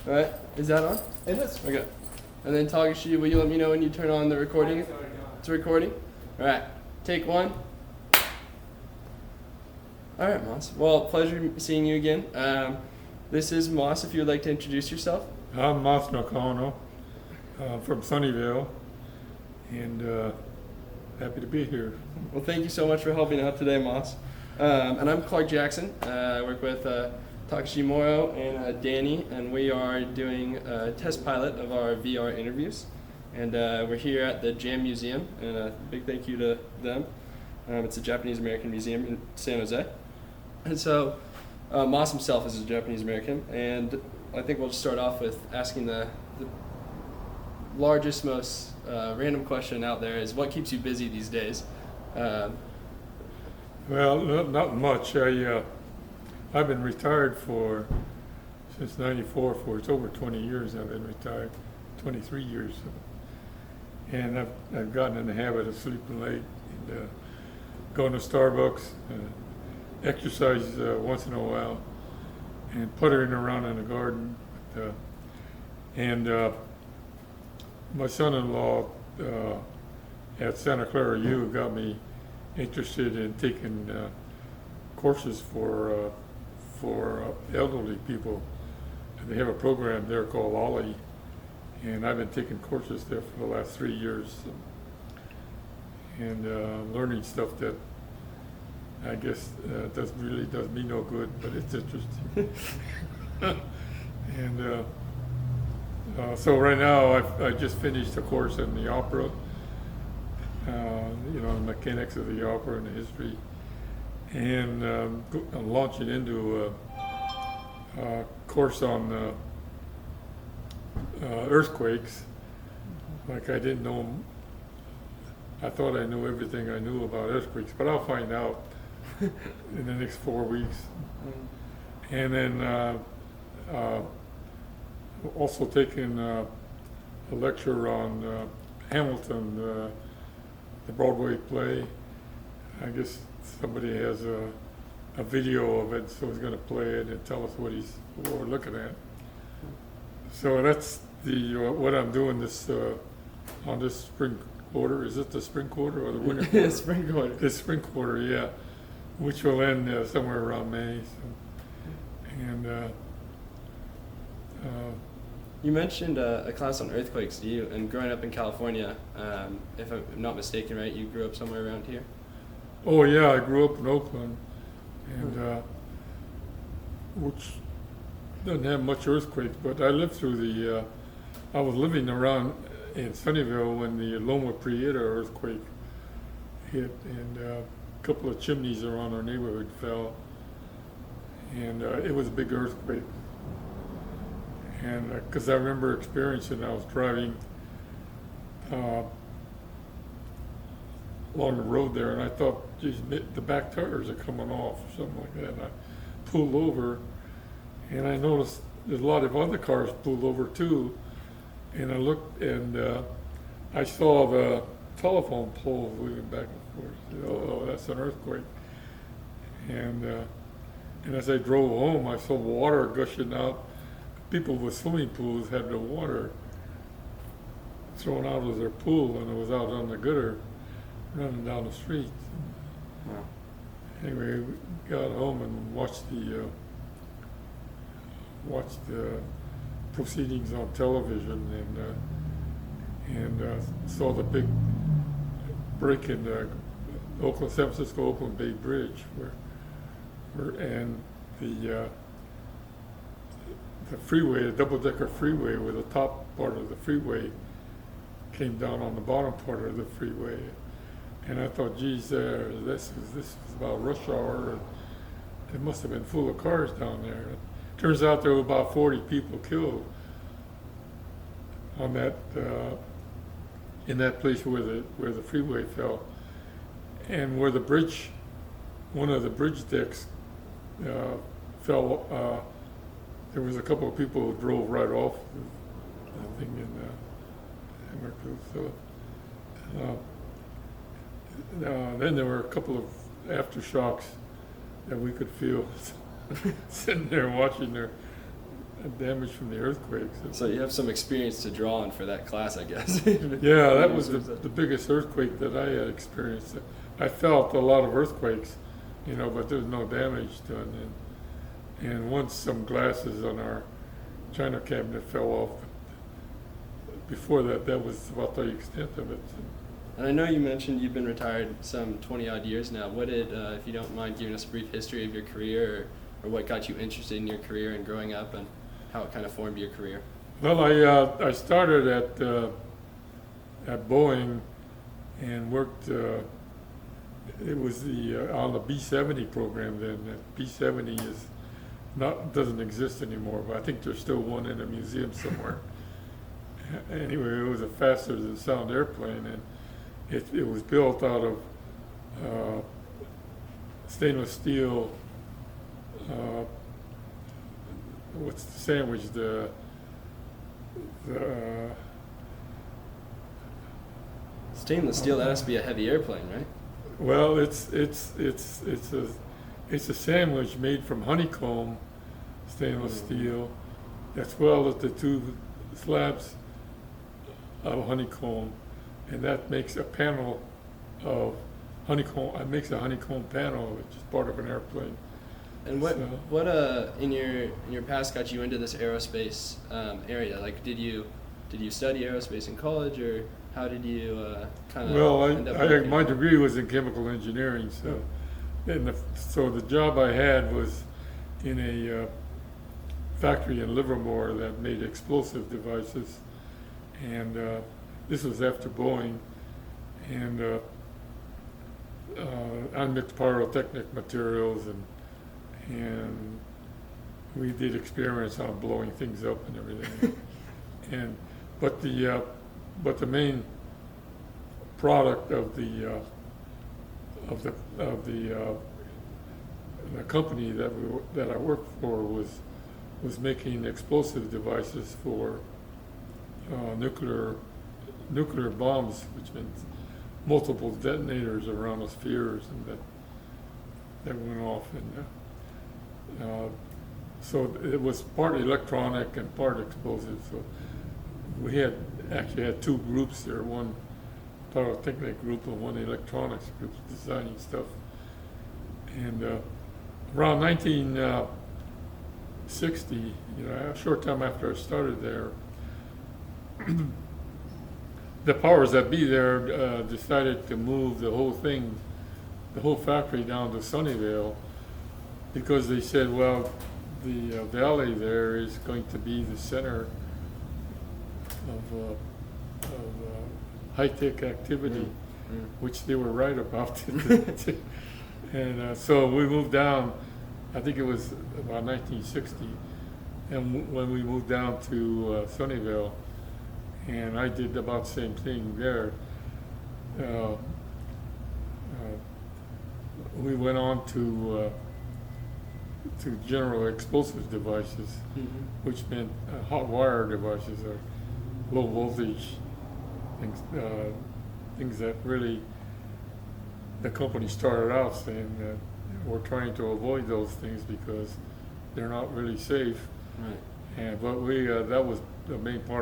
All right, is that on? It is. Okay. And then Tagashi, will you let me know when you turn on the recording? It's recording? All right, take one. All right, Moss. Well, pleasure seeing you again. This is Moss, if you would like to introduce yourself. I'm Moss Nakano from Sunnyvale, and happy to be here. Well, thank you so much for helping out today, Moss. And I'm Clark Jackson. I work with Takashi Moro and Danny, and we are doing a test pilot of our VR interviews. And we're here at the JAM Museum, and a big thank you to them. It's a Japanese American museum in San Jose. And so Moss himself is a Japanese American, and I think we'll just start off with asking the largest, most random question out there is what keeps you busy these days? Well, not much. I've been retired since '94. It's over 20 years I've been retired, 23 years. And I've gotten in the habit of sleeping late and going to Starbucks, exercise once in a while, and puttering around in the garden. And my son-in-law at Santa Clara U got me interested in taking courses for elderly people. And they have a program there called Ollie, and I've been taking courses there for the last 3 years, and learning stuff that I guess does me no good, but it's interesting. And so right now I just finished a course in the opera, the mechanics of the opera and the history, and I'm launching into a course on earthquakes. Like I didn't know, I thought I knew everything I knew about earthquakes, but I'll find out in the next 4 weeks. And then also taking a lecture on Hamilton, the Broadway play. I guess somebody has a video of it, so he's going to play it and tell us what we're looking at. So that's what I'm doing this on this spring quarter. Is it the spring quarter or the winter quarter? Spring quarter. The spring quarter, yeah, which will end somewhere around May. So, and You mentioned a class on earthquakes. And growing up in California, if I'm not mistaken, right, you grew up somewhere around here? oh yeah, I grew up in Oakland, and which doesn't have much earthquakes, but I lived through I was living around in Sunnyvale when the Loma Prieta earthquake hit, and a couple of chimneys around our neighborhood fell, and it was a big earthquake. And because I remember experiencing, I was driving along the road there, and I thought, geez, the back tires are coming off or something like that. And I pulled over, and I noticed there's a lot of other cars pulled over too. And I looked, and I saw the telephone poles moving back and forth. Oh, that's an earthquake. And as I drove home, I saw water gushing out. People with swimming pools had the water thrown out of their pool, and it was out on the gutter, running down the street. Wow. Anyway, we got home and watched the proceedings on television, and saw the big break in the San Francisco Oakland Bay Bridge, and the freeway, the double-decker freeway, where the top part of the freeway came down on the bottom part of the freeway. And I thought, geez, this was about rush hour, and it must have been full of cars down there. Turns out there were about 40 people killed on that in that place where the freeway fell, and where the bridge, one of the bridge decks fell. There was a couple of people who drove right off the thing in Emerald. So then there were a couple of aftershocks that we could feel sitting there watching damage from the earthquakes. So you have some experience to draw on for that class, I guess. Yeah, that was the biggest earthquake that I had experienced. I felt a lot of earthquakes, but there was no damage done. And once some glasses on our china cabinet fell off. Before that, that was about the extent of it. And I know you mentioned you've been retired some 20 odd years now. What did, if you don't mind giving us a brief history of your career, or what got you interested in your career and growing up, and how it kind of formed your career? Well, I started at Boeing and worked. It was on the B-70 program then. That B-70 doesn't exist anymore, but I think there's still one in a museum somewhere. Anyway, it was a faster than sound airplane, and it was built out of stainless steel. What's the sandwich? Stainless steel, that has to be a heavy airplane, right? Well, it's a sandwich made from honeycomb stainless steel that's welded to two slabs of honeycomb, and that makes a panel of honeycomb. It makes a honeycomb panel, which is part of an airplane. And what in your past got you into this aerospace area? Like, did you study aerospace in college, or how did you kind of? Well, end up my degree was in chemical engineering, so so the job I had was in a factory in Livermore that made explosive devices, and this was after Boeing, and unmixed pyrotechnic materials, and we did experiments on blowing things up and everything. But the main product of the company that I worked for was making explosive devices for nuclear bombs, which means multiple detonators around the spheres, and that went off. And so it was part electronic and part explosive. So we actually had two groups there, one pyrotechnic group and one electronics group designing stuff. And around 1960, a short time after I started there, the powers that be there decided to move the whole factory down to Sunnyvale, because they said, well, the valley there is going to be the center of high-tech activity, which they were right about. And so we moved down, I think it was about 1960, and when we moved down to Sunnyvale, and I did about the same thing there. We went on to general explosive devices, which meant hot wire devices or low voltage things that really the company started out saying that we're trying to avoid those things because they're not really safe. Right. But that was the main part